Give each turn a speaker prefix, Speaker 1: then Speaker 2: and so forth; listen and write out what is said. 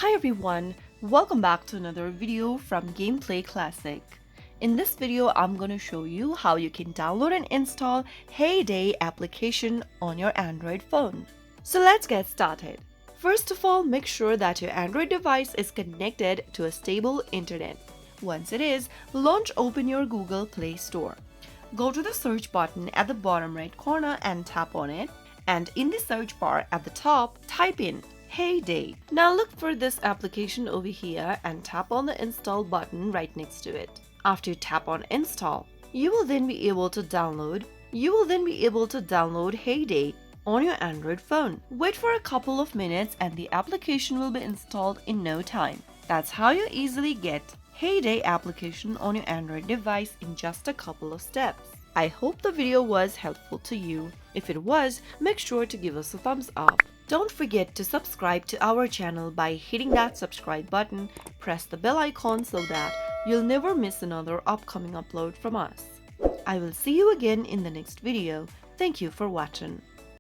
Speaker 1: Hi everyone, welcome back to another video from Gameplay Classic. In this video, I'm going to show you how you can download and install Hay Day application on your Android phone. So let's get started. First of all, make sure that your Android device is connected to a stable internet. Once it is, open your Google Play Store. Go to the search button at the bottom right corner and tap on it. And in the search bar at the top, type in Hay Day. Now look for this application over here and tap on the install button right next to it. After you tap on install, you will then be able to download Hay Day on your Android phone. Wait for a couple of minutes and the application will be installed in no time. That's how you easily get Hay Day application on your Android device in just a couple of steps. I hope the video was helpful to you. If it was, make sure to give us a thumbs up. Don't forget to subscribe to our channel by hitting that subscribe button. Press the bell icon so that you'll never miss another upcoming upload from us. I will see you again in the next video. Thank you for watching.